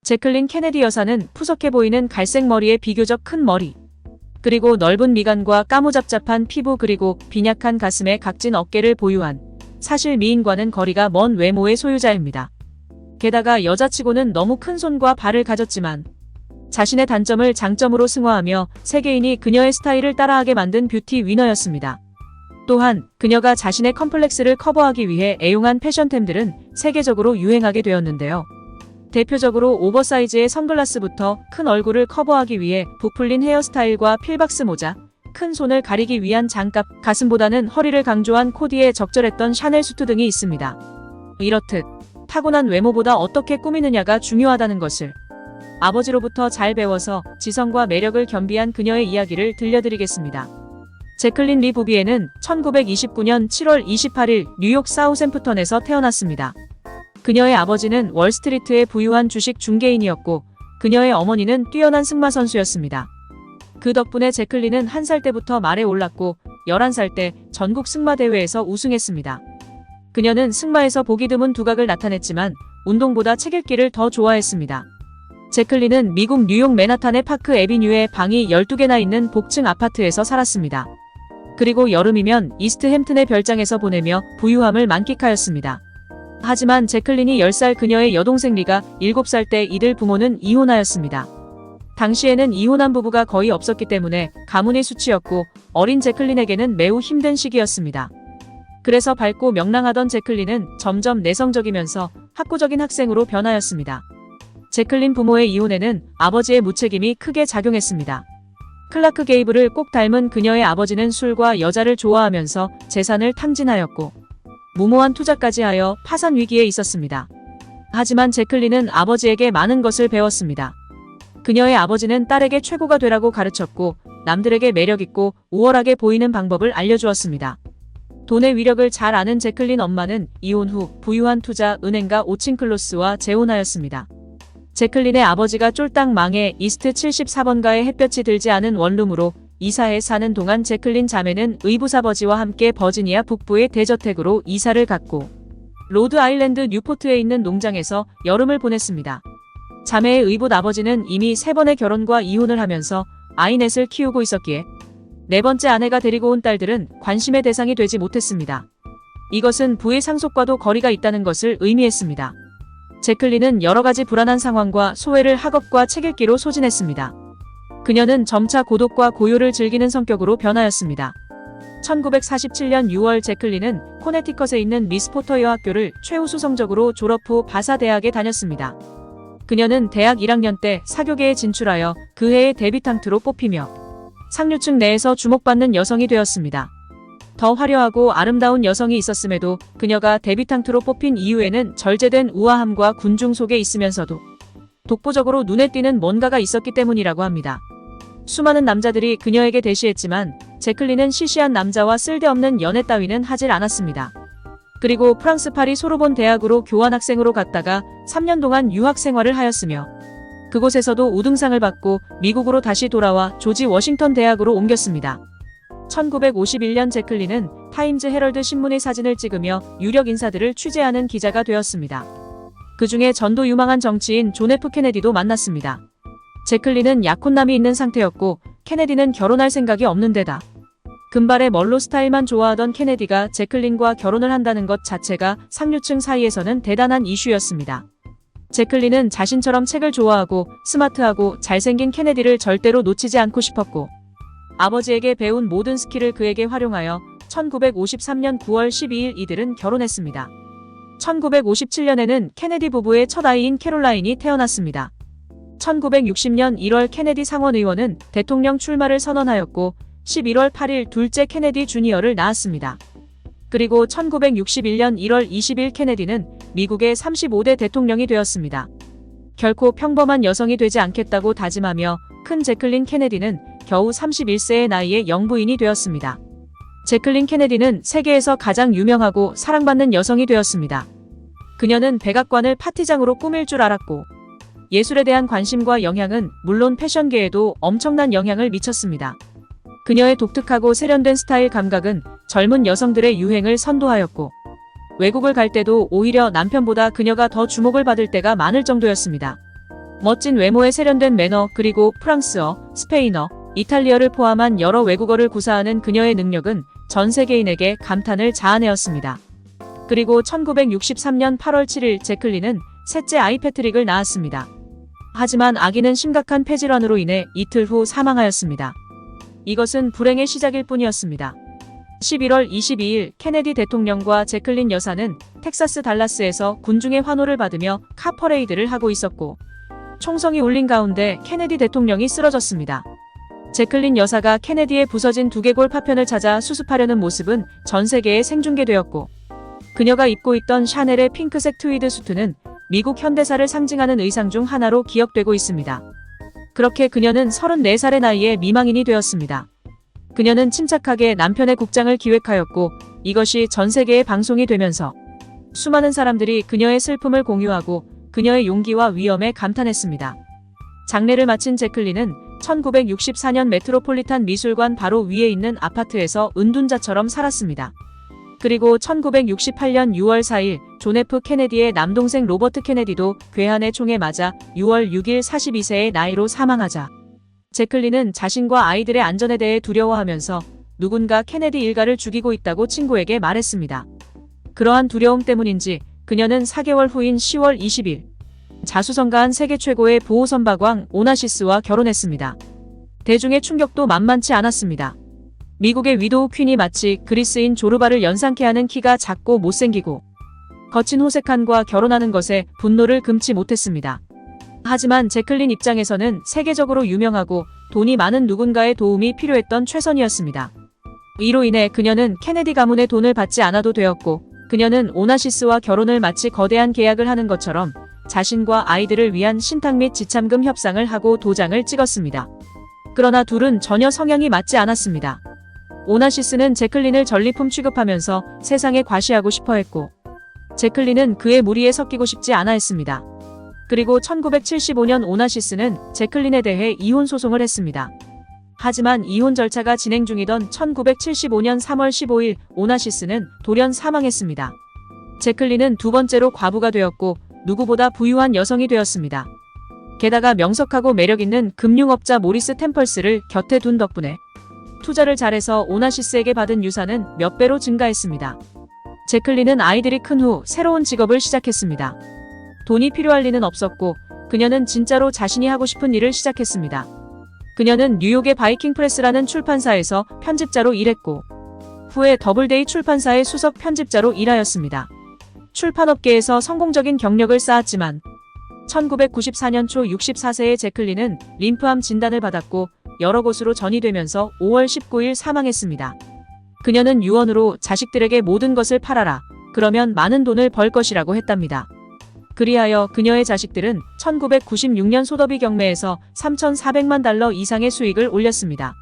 제클린 케네디 여사는 푸석해 보이는 갈색 머리에 비교적 큰 머리, 그리고 넓은 미간과 까무잡잡한 피부 그리고 빈약한 가슴에 각진 어깨를 보유한 사실 미인과는 거리가 먼 외모의 소유자입니다. 게다가 여자치고는 너무 큰 손과 발을 가졌지만 자신의 단점을 장점으로 승화하며 세계인이 그녀의 스타일을 따라하게 만든 뷰티 위너였습니다. 또한 그녀가 자신의 컴플렉스를 커버하기 위해 애용한 패션템들은 세계적으로 유행하게 되었는데요. 대표적으로 오버사이즈의 선글라스부터 큰 얼굴을 커버하기 위해 부풀린 헤어스타일과 필박스 모자, 큰 손을 가리기 위한 장갑, 가슴보다는 허리를 강조한 코디에 적절했던 샤넬 수트 등이 있습니다. 이렇듯 타고난 외모보다 어떻게 꾸미느냐가 중요하다는 것을 아버지로부터 잘 배워서 지성과 매력을 겸비한 그녀의 이야기를 들려드리겠습니다. 제클린 리 부비에는 1929년 7월 28일 뉴욕 사우샘프턴에서 태어났습니다. 그녀의 아버지는 월스트리트의 부유한 주식 중개인이었고 그녀의 어머니는 뛰어난 승마 선수였습니다. 그 덕분에 제클린은 1살 때부터 말에 올랐고 11살 때 전국 승마대회에서 우승했습니다. 그녀는 승마에서 보기 드문 두각을 나타냈지만 운동보다 책 읽기를 더 좋아했습니다. 제클린은 미국 뉴욕 맨하탄의 파크 애비뉴에 방이 12개나 있는 복층 아파트에서 살았습니다. 그리고 여름이면 이스트 햄튼의 별장에서 보내며 부유함을 만끽하였습니다. 하지만 제클린이 10살 그녀의 여동생 리가 7살 때 이들 부모는 이혼하였습니다. 당시에는 이혼한 부부가 거의 없었기 때문에 가문이 수치였고 어린 제클린에게는 매우 힘든 시기였습니다. 그래서 밝고 명랑하던 제클린은 점점 내성적이면서 학구적인 학생으로 변하였습니다. 제클린 부모의 이혼에는 아버지의 무책임이 크게 작용했습니다. 클라크 게이블을 꼭 닮은 그녀의 아버지는 술과 여자를 좋아하면서 재산을 탕진하였고 무모한 투자까지 하여 파산 위기에 있었습니다. 하지만 제클린은 아버지에게 많은 것을 배웠습니다. 그녀의 아버지는 딸에게 최고가 되라고 가르쳤고 남들에게 매력있고 우월하게 보이는 방법을 알려주었습니다. 돈의 위력을 잘 아는 제클린 엄마는 이혼 후 부유한 투자 은행가 오친클로스와 재혼하였습니다. 제클린의 아버지가 쫄딱 망해 이스트 74번가에 햇볕이 들지 않은 원룸으로 이사해 사는 동안 제클린 자매는 의붓아버지와 함께 버지니아 북부의 대저택으로 이사를 갔고 로드 아일랜드 뉴포트에 있는 농장에서 여름을 보냈습니다. 자매의 의붓아버지는 이미 3번의 결혼과 이혼을 하면서 아이 넷을 키우고 있었기에 4번째 아내가 데리고 온 딸들은 관심의 대상이 되지 못했습니다. 이것은 부의 상속과도 거리가 있다는 것을 의미했습니다. 제클린은 여러가지 불안한 상황과 소외를 학업과 책 읽기로 소진했습니다. 그녀는 점차 고독과 고요를 즐기는 성격으로 변하였습니다. 1947년 6월 제클린은 코네티컷에 있는 미스 포터 여학교를 최우수 성적으로 졸업 후 바사 대학에 다녔습니다. 그녀는 대학 1학년 때 사교계에 진출하여 그 해의 데뷔탕트로 뽑히며 상류층 내에서 주목받는 여성이 되었습니다. 더 화려하고 아름다운 여성이 있었음에도 그녀가 데뷔탕트로 뽑힌 이유에는 절제된 우아함과 군중 속에 있으면서도 독보적으로 눈에 띄는 뭔가가 있었기 때문이라고 합니다. 수많은 남자들이 그녀에게 대시했지만 제클린은 시시한 남자와 쓸데없는 연애 따위는 하질 않았습니다. 그리고 프랑스 파리 소르본 대학으로 교환학생으로 갔다가 3년 동안 유학 생활을 하였으며 그곳에서도 우등상을 받고 미국으로 다시 돌아와 조지 워싱턴 대학으로 옮겼습니다. 1951년 제클린은 타임즈 헤럴드 신문의 사진을 찍으며 유력 인사들을 취재하는 기자가 되었습니다. 그 중에 전도 유망한 정치인 존 F 케네디도 만났습니다. 제클린은 약혼남이 있는 상태였고 케네디는 결혼할 생각이 없는 데다 금발의 멀로 스타일만 좋아하던 케네디가 제클린과 결혼을 한다는 것 자체가 상류층 사이에서는 대단한 이슈였습니다. 제클린은 자신처럼 책을 좋아하고 스마트하고 잘생긴 케네디를 절대로 놓치지 않고 싶었고 아버지에게 배운 모든 스킬을 그에게 활용하여 1953년 9월 12일 이들은 결혼했습니다. 1957년에는 케네디 부부의 첫 아이인 캐롤라인이 태어났습니다. 1960년 1월 케네디 상원의원은 대통령 출마를 선언하였고 11월 8일 둘째 케네디 주니어를 낳았습니다. 그리고 1961년 1월 20일 케네디는 미국의 35대 대통령이 되었습니다. 결코 평범한 여성이 되지 않겠다고 다짐하며 큰 제클린 케네디는 겨우 31세의 나이에 영부인이 되었습니다. 제클린 케네디는 세계에서 가장 유명하고 사랑받는 여성이 되었습니다. 그녀는 백악관을 파티장으로 꾸밀 줄 알았고 예술에 대한 관심과 영향은 물론 패션계에도 엄청난 영향을 미쳤습니다. 그녀의 독특하고 세련된 스타일 감각은 젊은 여성들의 유행을 선도하였고 외국을 갈 때도 오히려 남편보다 그녀가 더 주목을 받을 때가 많을 정도였습니다. 멋진 외모에 세련된 매너 그리고 프랑스어, 스페인어, 이탈리아를 포함한 여러 외국어를 구사하는 그녀의 능력은 전 세계인에게 감탄을 자아내었습니다. 그리고 1963년 8월 7일 제클린은 셋째 아이 패트릭을 낳았습니다. 하지만 아기는 심각한 폐질환으로 인해 이틀 후 사망하였습니다. 이것은 불행의 시작일 뿐이었습니다. 11월 22일 케네디 대통령과 제클린 여사는 텍사스 달라스에서 군중의 환호를 받으며 카 퍼레이드를 하고 있었고 총성이 울린 가운데 케네디 대통령이 쓰러졌습니다. 제클린 여사가 케네디의 부서진 두개골 파편을 찾아 수습하려는 모습은 전 세계에 생중계되었고 그녀가 입고 있던 샤넬의 핑크색 트위드 수트는 미국 현대사를 상징하는 의상 중 하나로 기억되고 있습니다. 그렇게 그녀는 34살의 나이에 미망인이 되었습니다. 그녀는 침착하게 남편의 국장을 기획하였고 이것이 전 세계에 방송이 되면서 수많은 사람들이 그녀의 슬픔을 공유하고 그녀의 용기와 위엄에 감탄했습니다. 장례를 마친 제클린은 1964년 메트로폴리탄 미술관 바로 위에 있는 아파트에서 은둔자처럼 살았습니다. 그리고 1968년 6월 4일 존 F 케네디의 남동생 로버트 케네디도 괴한의 총에 맞아 6월 6일 42세의 나이로 사망하자 제클린은 자신과 아이들의 안전에 대해 두려워하면서 누군가 케네디 일가를 죽이고 있다고 친구에게 말했습니다. 그러한 두려움 때문인지 그녀는 4개월 후인 10월 20일 자수성가한 세계 최고의 보호선박왕 오나시스와 결혼했습니다. 대중의 충격도 만만치 않았습니다. 미국의 위도우 퀸이 마치 그리스인 조르바를 연상케 하는 키가 작고 못생기고 거친 호색한과 결혼하는 것에 분노를 금치 못했습니다. 하지만 제클린 입장에서는 세계적으로 유명하고 돈이 많은 누군가의 도움이 필요했던 최선이었습니다. 이로 인해 그녀는 케네디 가문의 돈을 받지 않아도 되었고 그녀는 오나시스와 결혼을 마치 거대한 계약을 하는 것처럼 자신과 아이들을 위한 신탁 및 지참금 협상을 하고 도장을 찍었습니다. 그러나 둘은 전혀 성향이 맞지 않았습니다. 오나시스는 제클린을 전리품 취급하면서 세상에 과시하고 싶어 했고 제클린은 그의 무리에 섞이고 싶지 않아 했습니다. 그리고 1975년 오나시스는 제클린에 대해 이혼 소송을 했습니다. 하지만 이혼 절차가 진행 중이던 1975년 3월 15일 오나시스는 돌연 사망했습니다. 제클린은 두 번째로 과부가 되었고 누구보다 부유한 여성이 되었습니다. 게다가 명석하고 매력있는 금융업자 모리스 템펄스를 곁에 둔 덕분에 투자를 잘해서 오나시스에게 받은 유산은 몇 배로 증가했습니다. 제클린은 아이들이 큰 후 새로운 직업을 시작했습니다. 돈이 필요할 리는 없었고 그녀는 진짜로 자신이 하고 싶은 일을 시작했습니다. 그녀는 뉴욕의 바이킹 프레스라는 출판사에서 편집자로 일했고 후에 더블데이 출판사의 수석 편집자로 일하였습니다. 출판업계에서 성공적인 경력을 쌓았지만 1994년 초 64세의 제클린은 림프암 진단을 받았고 여러 곳으로 전이되면서 5월 19일 사망했습니다. 그녀는 유언으로 자식들에게 모든 것을 팔아라. 그러면 많은 돈을 벌 것이라고 했답니다. 그리하여 그녀의 자식들은 1996년 소더비 경매에서 3,400만 달러 이상의 수익을 올렸습니다.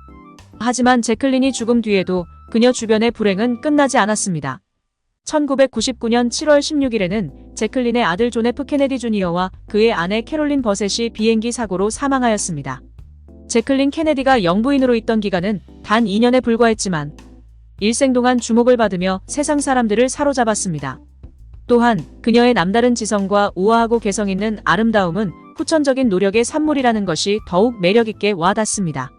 하지만 제클린이 죽음 뒤에도 그녀 주변의 불행은 끝나지 않았습니다. 1999년 7월 16일에는 제클린의 아들 존 F 케네디 주니어와 그의 아내 캐롤린 버셋이 비행기 사고로 사망하였습니다. 제클린 케네디가 영부인으로 있던 기간은 단 2년에 불과했지만 일생 동안 주목을 받으며 세상 사람들을 사로잡았습니다. 또한 그녀의 남다른 지성과 우아하고 개성 있는 아름다움은 후천적인 노력의 산물이라는 것이 더욱 매력있게 와닿습니다.